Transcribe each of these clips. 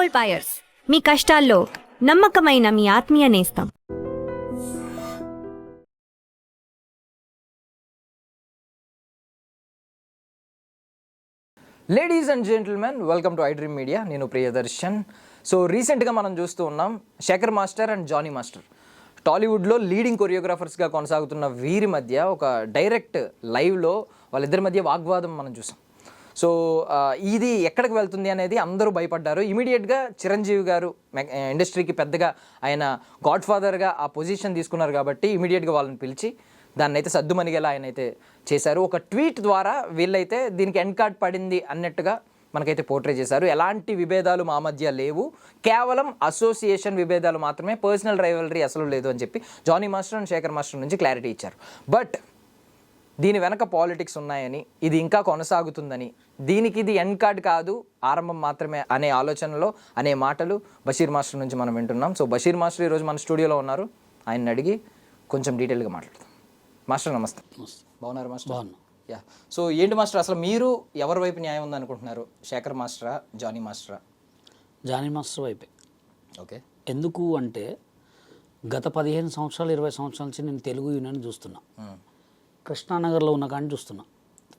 Gold buyers, మీ కష్టాల్లో నమ్మకమైన మీ ఆత్మీయ నేస్తం. Ladies and gentlemen, welcome to iDream media. నేను ప్రియదర్శన్. సో రీసెంట్గా మనం చూస్తూ ఉన్నాం Shekhar master and Jani master. టాలీవుడ్లో లీడింగ్ కొరియోగ్రాఫర్స్గా కొనసాగుతున్న వీరి మధ్య ఒక డైరెక్ట్ లైవ్లో వాళ్ళిద్దరి మధ్య వాగ్వాదం మనం చూసాం. సో ఇది ఎక్కడికి వెళ్తుంది అనేది అందరూ భయపడ్డారు. ఇమీడియట్గా చిరంజీవి గారు ఇండస్ట్రీకి పెద్దగా ఆయన గాడ్ ఫాదర్గా ఆ పొజిషన్ తీసుకున్నారు కాబట్టి ఇమీడియట్గా వాళ్ళని పిలిచి దాన్ని అయితే సద్దుమణిగేలా ఆయన అయితే చేశారు. ఒక ట్వీట్ ద్వారా వీళ్ళైతే దీనికి ఎండ్ కార్డ్ పడింది అన్నట్టుగా మనకైతే పోర్ట్రే చేశారు. ఎలాంటి విభేదాలు మా మధ్య లేవు, కేవలం అసోసియేషన్ విభేదాలు మాత్రమే, పర్సనల్ రైవలరీ అసలు లేదు అని చెప్పి Jani master and Shekhar master నుంచి క్లారిటీ ఇచ్చారు. బట్ దీని వెనక పాలిటిక్స్ ఉన్నాయని, ఇది ఇంకా కొనసాగుతుందని, దీనికి ఇది ఎండ్ కార్డ్ కాదు, ఆరంభం మాత్రమే అనే ఆలోచనలో అనే మాటలు బషీర్ మాస్టర్ నుంచి మనం వింటున్నాం. సో బషీర్ మాస్టర్ ఈరోజు మన స్టూడియోలో ఉన్నారు. ఆయన్ని అడిగి కొంచెం డీటెయిల్గా మాట్లాడతాం. మాస్టర్ నమస్తే. బాగున్నారు మాస్టర్? బాగున్నా. యా. సో ఏంటి మాస్టర్, అసలు మీరు ఎవరి వైపు న్యాయం ఉందనుకుంటున్నారు? శేఖర్ మాస్టరా, జానీ మాస్టరా? జానీ మాస్టర్ వైపే. ఓకే. ఎందుకు అంటే గత 15 సంవత్సరాలు 20 సంవత్సరాల నుంచి నేను తెలుగు యూనియన్ చూస్తున్నా. కృష్ణానగర్లో ఉన్న కానీ చూస్తున్నా.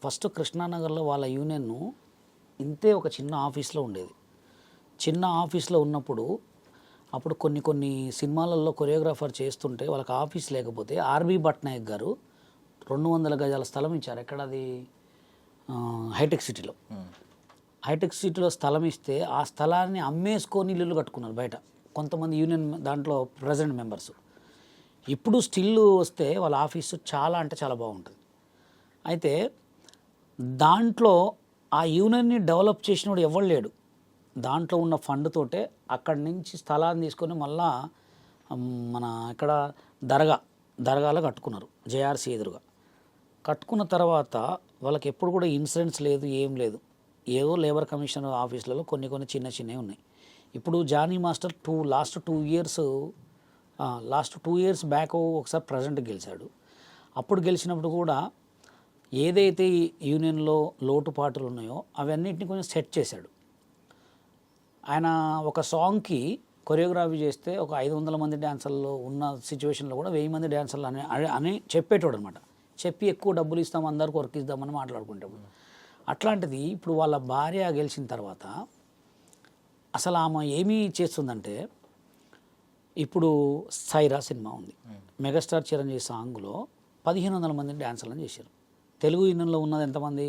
ఫస్ట్ కృష్ణానగర్లో వాళ్ళ యూనియన్ను ఇంతే ఒక చిన్న ఆఫీస్లో ఉండేది. చిన్న ఆఫీస్లో ఉన్నప్పుడు అప్పుడు కొన్ని సినిమాలలో కొరియోగ్రాఫర్ చేస్తుంటే వాళ్ళకి ఆఫీస్ లేకపోతే ఆర్బీ భట్నాయక్ గారు 200 గజాల స్థలం ఇచ్చారు. ఎక్కడది? హైటెక్ సిటీలో. హైటెక్ సిటీలో స్థలం ఇస్తే ఆ స్థలాన్ని అమ్మేసుకొని ఇల్లు కట్టుకున్నారు బయట కొంతమంది యూనియన్ దాంట్లో ప్రెసిడెంట్ మెంబర్స్. ఇప్పుడు స్టిల్ వస్తే వాళ్ళ ఆఫీసు చాలా అంటే చాలా బాగుంటుంది. అయితే దాంట్లో ఆ యూనియన్ని డెవలప్ చేసినప్పుడు ఎవరు లేడు. దాంట్లో ఉన్న ఫండ్ తోటే అక్కడి నుంచి స్థలాన్ని తీసుకొని మళ్ళా మన ఇక్కడ దర్గాలో కట్టుకున్నారు, జేఆర్సీ ఎదురుగా. కట్టుకున్న తర్వాత వాళ్ళకి ఎప్పుడు కూడా ఇన్సూరెన్స్ లేదు, ఏం లేదు. ఏదో లేబర్ కమిషన్ ఆఫీసులలో కొన్ని చిన్నవి ఉన్నాయి. ఇప్పుడు Jani master last two years back ఒకసారి ప్రెసిడెంట్ గెలిచాడు. అప్పుడు గెలిచినప్పుడు కూడా ఏదైతే యూనియన్లో లోటుపాటులు ఉన్నాయో అవన్నిటిని కొంచెం సెట్ చేశాడు. ఆయన ఒక సాంగ్కి కొరియోగ్రఫీ చేస్తే ఒక 500 మంది డ్యాన్సర్లు ఉన్న సిచ్యువేషన్లో కూడా 1000 మంది డ్యాన్సర్లు అని చెప్పేటోడు అనమాట. చెప్పి ఎక్కువ డబ్బులు ఇస్తాం, అందరికి వర్క్ ఇద్దామని మాట్లాడుకుంటాము. అట్లాంటిది ఇప్పుడు వాళ్ళ భార్య గెలిచిన తర్వాత అసలు ఆమె ఏమీ చేస్తుందంటే, ఇప్పుడు సైరా సినిమా ఉంది, మెగాస్టార్ చిరంజీవి సాంగ్లో 1500 మంది డ్యాన్సర్లను చేశారు. తెలుగు యూనియన్లో ఉన్నది ఎంతమంది?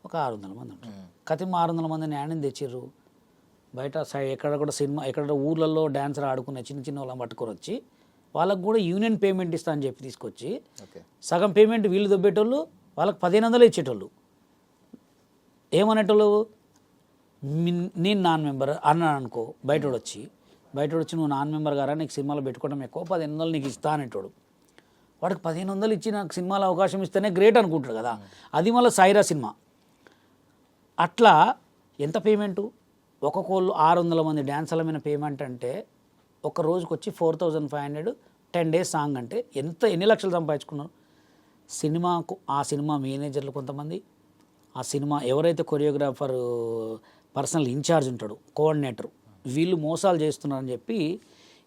ఒక 600 మంది ఉంటారు. కతిమ 600 మందిని యాడిని తెచ్చిర్రు? బయట ఎక్కడ కూడా సినిమా ఎక్కడ ఊర్లలో డ్యాన్సర్ ఆడుకునే చిన్న వాళ్ళని పట్టుకొని వచ్చి వాళ్ళకు కూడా యూనియన్ పేమెంట్ ఇస్తా అని చెప్పి తీసుకొచ్చి సగం పేమెంట్ వీళ్ళు దొబ్బేటోళ్ళు, వాళ్ళకి 1500 ఇచ్చేటోళ్ళు. ఏమనేటోళ్ళు? నేను నాన్ మెంబర్ అన్నాను అనుకో, బయటోడు వచ్చి నువ్వు నాన్ మెంబర్ గారా, నీకు సినిమాలో పెట్టుకోవడం ఎక్కువ, 1500 నీకు ఇస్తా అనేటోడు. వాడికి 1500 ఇచ్చి నాకు సినిమాలో అవకాశం ఇస్తేనే గ్రేట్ అనుకుంటాడు కదా. అది మళ్ళీ సైరా సినిమా. అట్లా ఎంత పేమెంటు? ఒక్కొక్కళ్ళు 600 మంది డ్యాన్సర్ల మీద పేమెంట్ అంటే ఒక రోజుకి వచ్చి 4500, 10 days సాంగ్ అంటే ఎన్ని లక్షలు సంపాదించుకున్నారు. ఆ సినిమా మేనేజర్లు కొంతమంది, ఆ సినిమా ఎవరైతే కొరియోగ్రాఫర్ పర్సనల్ ఇన్ఛార్జ్ ఉంటాడు, కోఆర్డినేటర్, వీళ్ళు మోసాలు చేస్తున్నారని చెప్పి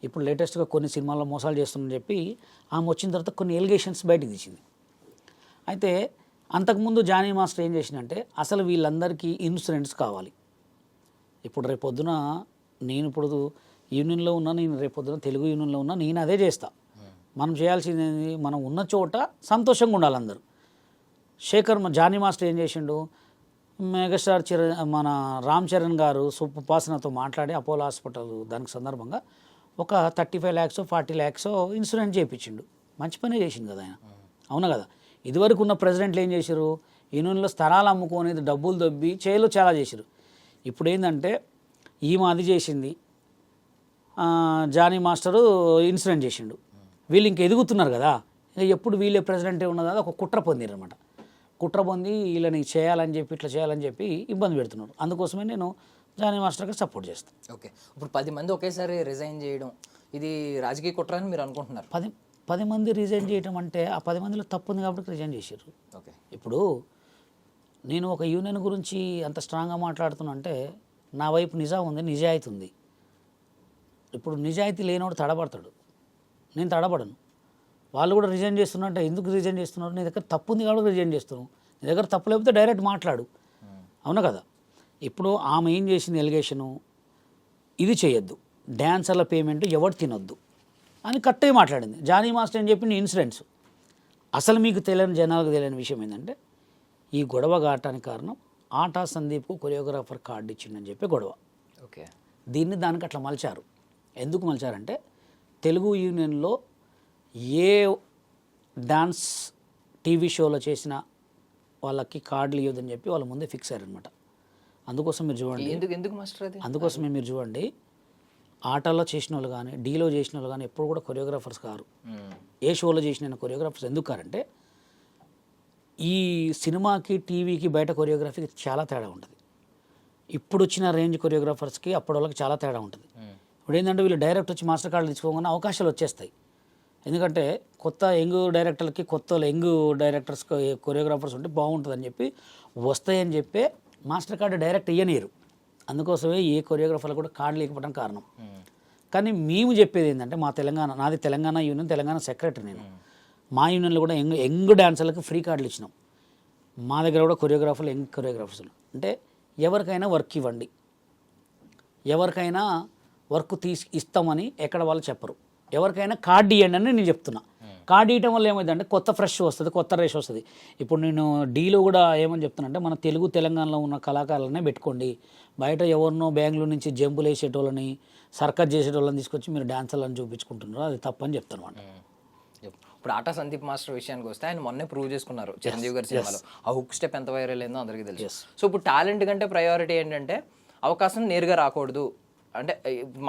ఇప్పుడు లేటెస్ట్గా కొన్ని సినిమాల్లో మోసాలు చేస్తున్నారని చెప్పి ఆమె వచ్చిన తర్వాత కొన్ని ఎలిగేషన్స్ బయటకు తీసింది. అయితే అంతకుముందు జానీ మాస్టర్ ఏం చేసిందంటే, అసలు వీళ్ళందరికీ ఇన్సూరెన్స్ కావాలి. ఇప్పుడు రేపొద్దున నేను ఇప్పుడు యూనియన్లో ఉన్నా, నేను రేపొద్దున తెలుగు యూనియన్లో ఉన్నా, నేను అదే చేస్తా. మనం చేయాల్సింది మనం ఉన్న చోట సంతోషంగా ఉండాలి అందరూ. జానీ మాస్టర్ ఏం చేసిండు? మెగాస్టార్ మన రామ్ చరణ్ గారు సుప్పాసనతో మాట్లాడి అపోలో హాస్పిటల్ దానికి సందర్భంగా ఒక 35 lakhs 40 lakhs ఇన్సూరెన్స్ చేయించిండు. మంచి పనే చేసిండు కదా ఆయన, అవునా కదా. ఇదివరకు ఉన్న ప్రెసిడెంట్లు ఏం చేశారు? యూనియన్లో స్థలాలు అమ్ముకొని డబ్బులు దొబ్బి చేయలో చాలా చేశారు. ఇప్పుడు ఏంటంటే ఈమె అది చేసింది, జానీ మాస్టరు ఇన్సూరెన్స్ చేసిండు. వీళ్ళు ఇంక ఎదుగుతున్నారు కదా, ఇంకా ఎప్పుడు వీళ్ళే ప్రెసిడెంటే ఉన్నదా, ఒక కుట్ర పొందిరు అనమాట. కుట్ర పొంది వీళ్ళని చేయాలని చెప్పి ఇట్లా చేయాలని చెప్పి ఇబ్బంది పెడుతున్నారు. అందుకోసమే నేను జానీ మాస్టర్కి సపోర్ట్ చేస్తాను. ఓకే. ఇప్పుడు 10 మంది ఒకేసారి రిజైన్ చేయడం ఇది రాజకీయ కుట్ర అని మీరు అనుకుంటున్నారు? 10 మంది రిజైన్ చేయడం అంటే ఆ 10 మందిలో తప్పు ఉంది కాబట్టి రిజైన్ చేశారు. ఓకే. ఇప్పుడు నేను ఒక యూనియన్ గురించి అంత స్ట్రాంగ్గా మాట్లాడుతున్నా అంటే నా వైపు నిజం ఉంది, నిజాయితీ ఉంది. ఇప్పుడు నిజాయితీ లేనివాడు తడబడతాడు, నేను తడబడను. వాళ్ళు కూడా రిజైన్ చేస్తున్నట్టే, ఎందుకు రిజైన్ చేస్తున్నారు? నీ దగ్గర తప్పు ఉంది కాబట్టి రిజైన్ చేస్తున్నావు. నీ దగ్గర తప్పు లేకపోతే డైరెక్ట్ మాట్లాడు, అవునా కదా? ఇప్పుడు ఆమె ఏం చేసింది ఎలిగేషను, ఇది చేయొద్దు, డ్యాన్సర్ల పేమెంట్ ఎవరు తినొద్దు అని కట్టే మాట్లాడింది. జానీ మాస్టర్ అని చెప్పిన ఇన్సిడెంట్స్. అసలు మీకు తెలియని, జనాలకు తెలియని విషయం ఏంటంటే, ఈ గొడవ కావటానికి కారణం ఆటా సందీప్కు కొరియోగ్రాఫర్ కార్డు ఇచ్చిండని చెప్పి గొడవ. ఓకే, దీన్ని దానికి అట్లా మలిచారు. ఎందుకు మలిచారంటే, తెలుగు యూనియన్లో ఏ డాన్స్ టీవీ షోలో చేసిన వాళ్ళకి కార్డులు ఇవ్వదని చెప్పి వాళ్ళ ముందే ఫిక్స్ అయ్యారనమాట. అందుకోసం మీరు చూడండి, ఎందుకు మాస్టర్ అది? అందుకోసమే మీరు చూడండి, ఆటలో చేసిన వాళ్ళు కానీ, డీలో చేసిన వాళ్ళు కానీ ఎప్పుడు కూడా కొరియోగ్రాఫర్స్ కారు. ఏ షోలో చేసిన కొరియోగ్రాఫర్స్ ఎందుకు కారంటే, ఈ సినిమాకి, టీవీకి, బయట కొరియోగ్రఫీకి చాలా తేడా ఉంటుంది. ఇప్పుడు వచ్చిన రేంజ్ కొరియోగ్రాఫర్స్కి అప్పటి వాళ్ళకి చాలా తేడా ఉంటుంది. ఇప్పుడు ఏంటంటే, వీళ్ళు డైరెక్ట్ వచ్చి మాస్టర్ కార్డులు తీసుకోగానే అవకాశాలు వచ్చేస్తాయి. ఎందుకంటే కొత్త యంగ్ డైరెక్టర్లకి, కొత్త యంగ్ డైరెక్టర్స్, కొరియోగ్రాఫర్స్ ఉంటే బాగుంటుందని చెప్పి వస్తాయని చెప్పి మాస్టర్ కార్డు డైరెక్ట్ ఇయ్యనీరు. అందుకోసమే ఏ కొరియోగ్రాఫర్లు కూడా కార్డు లేకపోవడం కారణం. కానీ మేము చెప్పేది ఏంటంటే, మా తెలంగాణ, నాది తెలంగాణ యూనియన్, తెలంగాణ సెక్రటరీ నేను. మా యూనియన్లో కూడా యంగ్ డాన్సర్లకు ఫ్రీ కార్డులు ఇచ్చినాం. మా దగ్గర కూడా కొరియోగ్రాఫర్లు, యంగ్ కొరియోగ్రాఫర్స్ అంటే ఎవరికైనా వర్క్ ఇవ్వండి, ఎవరికైనా వర్క్ ఇస్తామని ఎక్కడ వాళ్ళు చెప్పరు. ఎవరికైనా కార్డు ఇవ్వండి అని నేను చెప్తున్నా. కార్డు ఇవ్వడం వల్ల ఏమైందంటే కొత్త ఫ్రెష్ వస్తుంది, కొత్త రేష్ వస్తుంది. ఇప్పుడు నేను డీలో కూడా ఏమని చెప్తున్నా, మన తెలంగాణలో ఉన్న కళాకారులనే పెట్టుకోండి. బయట ఎవరినో బెంగళూరు నుంచి జంపులు వేసేటోళ్ళని, సర్కస్ చేసేటోళ్ళని తీసుకొచ్చి మీరు డాన్సర్లను చూపించుకుంటున్నారు, అది తప్పని చెప్తాను అన్నమాట. ఇప్పుడు ఆటా సందీప్ మాస్టర్ విషయానికి వస్తే, ఆయన మొన్నే ప్రూవ్ చేసుకున్నారు చిరంజీవి గారి సినిమాలో. ఆ హుక్ స్టెప్ ఎంత వైరల్ అయిందో అందరికీ తెలుసు. సో ఇప్పుడు టాలెంట్ కంటే ప్రయారిటీ ఏంటంటే, అవకాశం నేరుగా రాకూడదు అంటే,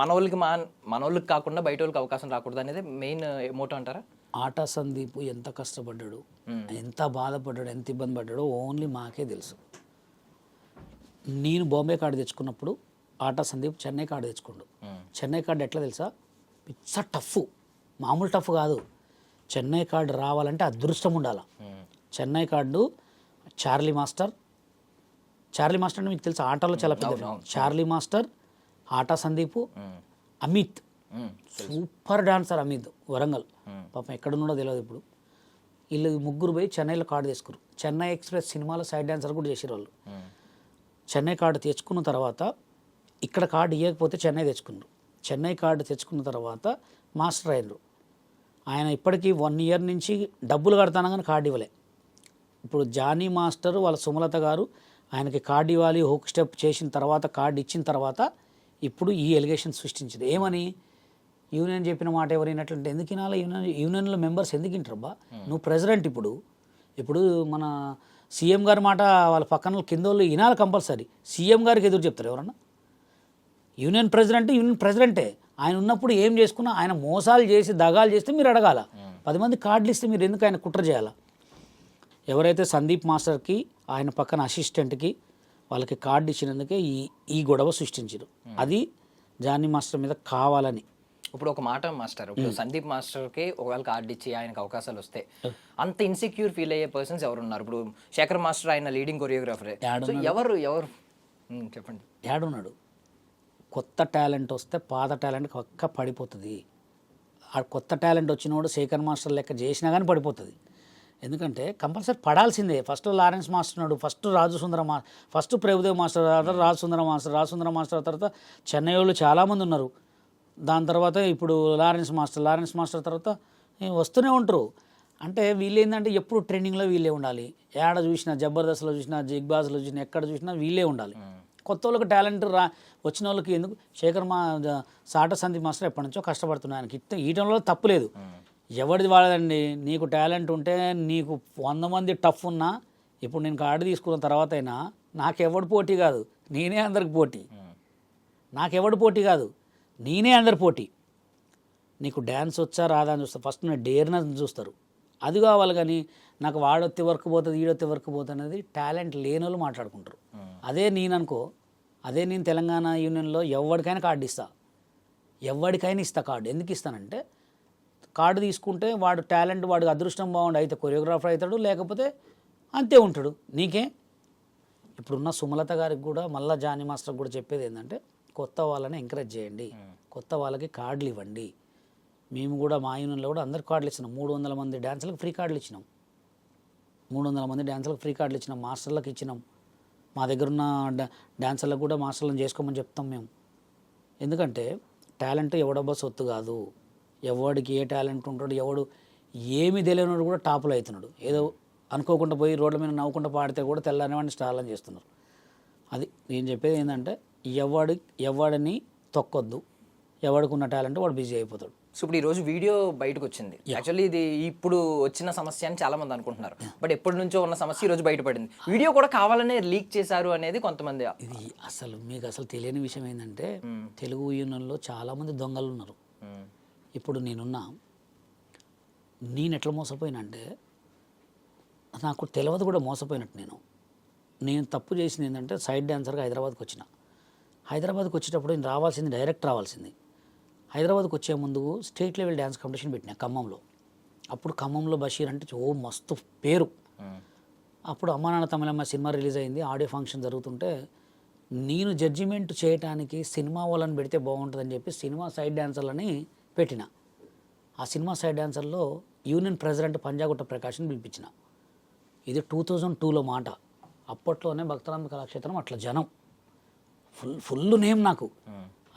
మనోళ్ళకి కాకుండా బయట వాళ్ళకి అవకాశం రాకూడదు అనేది మెయిన్ మోటో అంటారా? ఆటా సందీప్ ఎంత కష్టపడ్డాడు, ఎంత బాధపడ్డాడు, ఎంత ఇబ్బంది పడ్డాడో ఓన్లీ మాకే తెలుసు. నేను బాంబే కార్డు తెచ్చుకున్నప్పుడు ఆటా సందీప్ చెన్నై కార్డు తెచ్చుకోండు. చెన్నై కార్డు ఎట్లా తెలుసా, పిచ్చ టఫ్, మామూలు టఫ్ కాదు. చెన్నై కార్డు రావాలంటే అదృష్టం ఉండాలి. చెన్నై కార్డు చార్లీ మాస్టర్ అంటే మీకు తెలుసు, ఆటలో చాలా పెద్ద. చార్లీ మాస్టర్, ఆటా సందీప్, అమిత్, సూపర్ డాన్సర్ అమిత్, వరంగల్, పాపం ఎక్కడున్నాడో తెలియదు ఇప్పుడు. వీళ్ళు ముగ్గురు పోయి చెన్నైలో కార్డు తీసుకురు. చెన్నై ఎక్స్ప్రెస్ సినిమాలో సైడ్ డాన్సర్ కూడా చేసారు వాళ్ళు. చెన్నై కార్డు తెచ్చుకున్న తర్వాత ఇక్కడ కార్డు ఇవ్వకపోతే చెన్నై తెచ్చుకున్నారు. చెన్నై కార్డు తెచ్చుకున్న తర్వాత మాస్టర్ అయినరు. ఆయన ఇప్పటికీ 1 year నుంచి డబ్బులు కడతాను కానీ కార్డు ఇవ్వలే. ఇప్పుడు జానీ మాస్టర్ వాళ్ళ సుమలత గారు ఆయనకి కార్డు ఇవ్వాలి, హుక్ స్టెప్ చేసిన తర్వాత, కార్డు ఇచ్చిన తర్వాత ఇప్పుడు ఈ ఎలిగేషన్ సృష్టించింది. ఏమని, యూనియన్ చెప్పిన మాట ఎవరు వినట్లంటే, ఎందుకు వినాలి? యూనియన్లో మెంబర్స్ ఎందుకు వింటారబ్బా? నువ్వు ప్రెసిడెంట్. ఇప్పుడు మన సీఎం గారి మాట వాళ్ళ పక్కన కింద వాళ్ళు వినాలి కంపల్సరీ. సీఎం గారికి ఎదురు చెప్తారు ఎవరన్నా? యూనియన్ ప్రెసిడెంటే. ఆయన ఉన్నప్పుడు ఏం చేసుకున్నా, ఆయన మోసాలు చేసి దగాలు చేస్తే మీరు అడగాల. 10 మంది కార్డులు ఇస్తే మీరు ఎందుకు ఆయన కుట్ర చేయాలా? ఎవరైతే సందీప్ మాస్టర్కి, ఆయన పక్కన అసిస్టెంట్కి, వాళ్ళకి కార్డు ఇచ్చినందుకే ఈ గొడవ సృష్టించారు. అది జానీ మాస్టర్ మీద కావాలని. ఇప్పుడు ఒక మాట మాస్టర్, ఇప్పుడు సందీప్ మాస్టర్కి ఒకవేళ కార్డు ఇచ్చి ఆయనకు అవకాశాలు వస్తే అంత ఇన్సెక్యూర్ ఫీల్ అయ్యే పర్సన్స్ ఎవరు ఉన్నారు? ఇప్పుడు శేఖర్ మాస్టర్ ఆయన లీడింగ్ కొరియోగ్రాఫరే. ఎవరు చెప్పండి, ఏడున్నాడు? కొత్త టాలెంట్ వస్తే పాత టాలెంట్ పక్క పడిపోతుంది. ఆ కొత్త టాలెంట్ వచ్చినోడు శేఖర్ మాస్టర్ లెక్క చేసినా కానీ పడిపోతుంది. ఎందుకంటే కంపల్సరీ పడాల్సిందే. ఫస్ట్ లారెన్స్ మాస్టర్ ఉన్నాడు, ఫస్ట్ ప్రభుదేవ్ మాస్టర్, తర్వాత రాజసుందర మాస్టర్ తర్వాత చెన్నై వాళ్ళు చాలామంది ఉన్నారు. దాని తర్వాత ఇప్పుడు లారెన్స్ మాస్టర్ తర్వాత వస్తూనే ఉంటారు. అంటే వీళ్ళు ఏంటంటే ఎప్పుడు ట్రెండింగ్లో వీళ్ళే ఉండాలి. ఏడ చూసినా, జబర్దస్త్లో చూసినా, బిగ్ బాస్లో చూసినా, ఎక్కడ చూసినా వీళ్ళే ఉండాలి. కొత్త వాళ్ళకి టాలెంట్ వచ్చిన వాళ్ళకి ఎందుకు? ఆటా సందీప్ మాస్టర్ ఎప్పటి నుంచో కష్టపడుతున్నాయి. ఆయనకి ఈటంలో తప్పు లేదు, ఎవరిది వాడదండి. నీకు టాలెంట్ ఉంటే, నీకు 100 మంది టఫ్ ఉన్నా, ఇప్పుడు నేను కార్డు తీసుకున్న తర్వాత అయినా నాకెవడు పోటీ కాదు, నేనే అందరికి పోటీ. నాకెవడు పోటీ కాదు, నేనే అందరి పోటీ. నీకు డ్యాన్స్ వచ్చా రాదా అని చూస్తారు. ఫస్ట్ నేను డేర్నెస్ చూస్తారు, అది కావాలి. కానీ నాకు వాడొత్తే వర్క్ పోతుంది, ఈడొత్తే వర్క్ పోతుంది అనేది టాలెంట్ లేని వాళ్ళు మాట్లాడుకుంటారు. అదే నేను తెలంగాణ యూనియన్లో ఎవరికైనా కార్డు ఇస్తా. కార్డు ఎందుకు ఇస్తానంటే, కార్డు తీసుకుంటే వాడు టాలెంట్, వాడికి అదృష్టం బాగుండి అయితే కొరియోగ్రాఫర్ అవుతాడు, లేకపోతే అంతే ఉంటాడు. నీకే ఇప్పుడున్న సుమలత గారికి కూడా మళ్ళా జానీ మాస్టర్ కూడా చెప్పేది ఏంటంటే కొత్త వాళ్ళని ఎంకరేజ్ చేయండి, కొత్త వాళ్ళకి కార్డులు ఇవ్వండి. మేము కూడా మా యూనియన్లో కూడా అందరికి కార్డులు ఇచ్చినాం. 300 మంది డ్యాన్సర్లకు ఫ్రీ కార్డులు ఇచ్చినాం. 300 మంది డ్యాన్సర్లకు ఫ్రీ కార్డులు ఇచ్చినాం, మాస్టర్లకు ఇచ్చినాం. మా దగ్గర ఉన్న డ్యాన్సర్లకు కూడా మాస్టర్లను చేసుకోమని చెప్తాం మేము. ఎందుకంటే టాలెంట్ ఎవడబ్బా సొత్తు కాదు. ఎవడికి ఏ టాలెంట్ ఉంటాడు, ఎవడు ఏమి తెలియనివాడు కూడా టాపులో అవుతున్నాడు. ఏదో అనుకోకుండా పోయి రోడ్ల మీద నవ్వుకుంటూ పాడితే కూడా తెల్లని స్టార్లని చేస్తున్నారు. అది నేను చెప్పేది ఏంటంటే ఎవడిని తొక్కొద్దు, ఎవడికి ఉన్న టాలెంట్ వాడు బిజీ అయిపోతాడు. సో ఇప్పుడు ఈరోజు వీడియో బయటకు వచ్చింది. యాక్చువల్లీ ఇది ఇప్పుడు వచ్చిన సమస్య అని చాలా మంది అనుకుంటున్నారు, బట్ ఎప్పటి నుంచో ఉన్న సమస్య ఈరోజు బయటపడింది. వీడియో కూడా కావాలనే లీక్ చేశారు అనేది కొంతమంది. ఇది మీకు అసలు తెలియని విషయం ఏంటంటే తెలుగు యూనియన్లో చాలామంది దొంగలు ఉన్నారు. ఇప్పుడు నేను ఎట్లా మోసపోయినా అంటే నాకు తెలియదు కూడా మోసపోయినట్టు. నేను తప్పు చేసింది ఏంటంటే సైడ్ డ్యాన్సర్గా హైదరాబాద్కి వచ్చిన. హైదరాబాద్కి వచ్చేటప్పుడు నేను రావాల్సింది డైరెక్ట్ రావాల్సింది. హైదరాబాద్కి వచ్చే ముందు స్టేట్ లెవెల్ డ్యాన్స్ కాంపిటీషన్ పెట్టినా ఖమ్మంలో. అప్పుడు ఖమ్మంలో బషీర్ అంటే మస్తు పేరు. అప్పుడు అమ్మా నాన్న తమిళమ్మ సినిమా రిలీజ్ అయింది, ఆడియో ఫంక్షన్ జరుగుతుంటే నేను జడ్జిమెంట్ చేయడానికి సినిమా వాళ్ళని పెడితే బాగుంటుందని చెప్పి సినిమా సైడ్ డ్యాన్సర్లని పెట్టిన. ఆ సినిమా సైడ్ డాన్సర్లో యూనియన్ ప్రెసిడెంట్ పంజాగుట్ట ప్రకాష్ని పిలిపించిన. ఇది 2002లో మాట. అప్పట్లోనే భక్తరామ కళాక్షేత్రం అట్లా జనం ఫుల్ నేమ్ నాకు.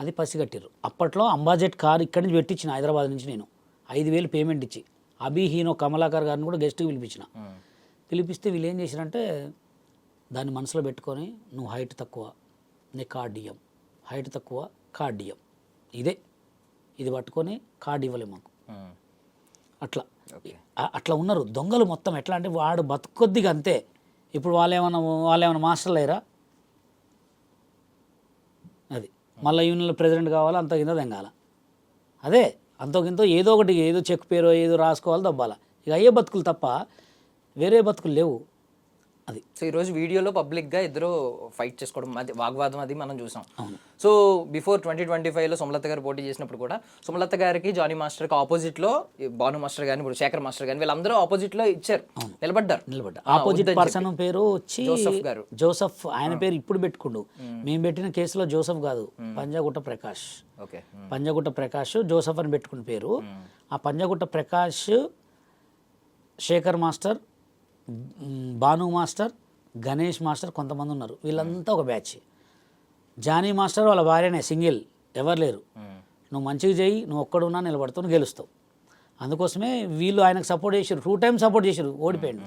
అది పసిగట్టిర్రు. అప్పట్లో అంబాజెట్ కార్ ఇక్కడి నుంచి పెట్టించిన హైదరాబాద్ నుంచి. నేను 5,000 పేమెంట్ ఇచ్చి అభి హీనో కమలాకర్ గారిని కూడా గెస్ట్కి పిలిపిస్తే వీళ్ళు ఏం చేశారంటే దాన్ని మనసులో పెట్టుకొని నువ్వు హైట్ తక్కువ, నీ కార్డు ఇయ్యం, హైట్ తక్కువ కార్డు ఇయ్యం, ఇది పట్టుకొని కార్డు ఇవ్వలేము మాకు. అట్లా ఉన్నారు దొంగలు మొత్తం. ఎట్లా అంటే వాడు బతుకొద్దిగా అంతే. ఇప్పుడు వాళ్ళేమన్నా మాస్టర్లు అయ్యారా? అది మళ్ళీ యూనియన్లో ప్రెసిడెంట్ కావాలా, అంత కింద తెంగాల. అదే అంతకింతో ఏదో ఒకటి, ఏదో చెక్ పేరో ఏదో రాసుకోవాలి, దబ్బాల. ఇక అయ్యే బతుకులు తప్ప వేరే బతుకులు లేవు. అది సో ఈరోజు వీడియోలో పబ్లిక్గా ఇద్దరు ఫైట్ చేసుకోవడం, అది వాగ్వాదం అది మనం చూసాం. సో బిఫోర్ 2025లో సుమలత గారు పోటీ చేసినప్పుడు కూడా సుమలత గారికి జానీ మాస్టర్కి ఆపోజిట్లో భాను మాస్టర్ కానీ ఇప్పుడు శేఖర్ మాస్టర్ కానీ వీళ్ళందరూ ఆపోజిట్లో ఇచ్చారు, నిలబడ్డారు. ఆపోజిట్ పర్సన్ పేరు వచ్చి జోసఫ్ గారు. జోసఫ్ ఆయన పేరు ఇప్పుడు పెట్టుకుండు. మేము పెట్టిన కేసులో జోసఫ్ కాదు, పంజాగుట్ట ప్రకాష్. పంజాగుట్ట ప్రకాష్ జోసఫ్ అని పెట్టుకున్న పేరు. ఆ Panjagutta Prakash, Shekhar master, Bhanu master, Ganesh master కొంతమంది ఉన్నారు. వీళ్ళంతా ఒక బ్యాచ్. జానీ మాస్టర్ వాళ్ళ భార్యనే, సింగిల్, ఎవరు లేరు. నువ్వు మంచిగా చేయి, నువ్వు ఒక్కడున్నా నిలబడతావు, నువ్వు గెలుస్తావు. అందుకోసమే వీళ్ళు ఆయనకు సపోర్ట్ చేశారు. 2 times సపోర్ట్ చేశారు, ఓడిపోయాడు.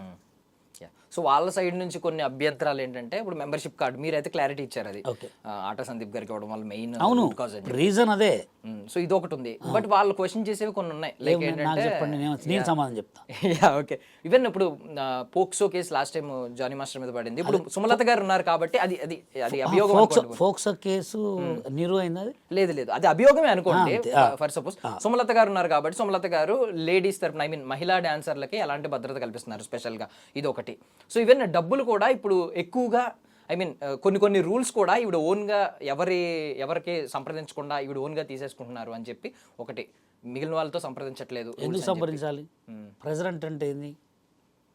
సో వాళ్ళ సైడ్ నుంచి కొన్ని అభ్యంతరాలు ఏంటంటే ఇప్పుడు మెంబర్షిప్ కార్డు మీరైతే క్లారిటీ ఇచ్చారు, అది ఆటా సందీప్ గారికి ఇవ్వడం వల్ల మెయిన్ రీజన్ అదే. సో ఇది ఒకటి ఉంది, బట్ వాళ్ళు క్వశ్చన్ చేసేవి కొన్ని ఉన్నాయి. లైక్ ఏంటంటే నేను సమాధానం చెప్తా. ఓకే, ఈవెన్ ఇప్పుడు POCSO case last time Jani master మీద పడింది. ఇప్పుడు సుమలత గారు ఉన్నారు కాబట్టి అది అది అది అభియోగం. పోక్సో కేసు నిరూ అయింది. అది లేదు, అది అభియోగమే అనుకోండి. ఫర్ సపోజ్ సుమలత గారు ఉన్నారు కాబట్టి సుమలత గారు లేడీస్ తరపున, ఐ మీన్ మహిళా డాన్సర్లకి ఎలాంటి భద్రత కల్పిస్తున్నారు స్పెషల్గా, ఇది ఒకటి. సో ఈవెన్ డబ్బులు కూడా ఇప్పుడు ఎక్కువగా, ఐ మీన్ కొన్ని రూల్స్ కూడా ఈవిడ ఓన్గా ఎవరికి సంప్రదించకుండా ఈవిడ ఓన్గా తీసేసుకుంటున్నారు అని చెప్పి ఒకటి, మిగిలిన వాళ్ళతో సంప్రదించట్లేదు. ఎందుకు సంప్రదించాలి? ప్రెసిడెంట్ అంటే ఏంది?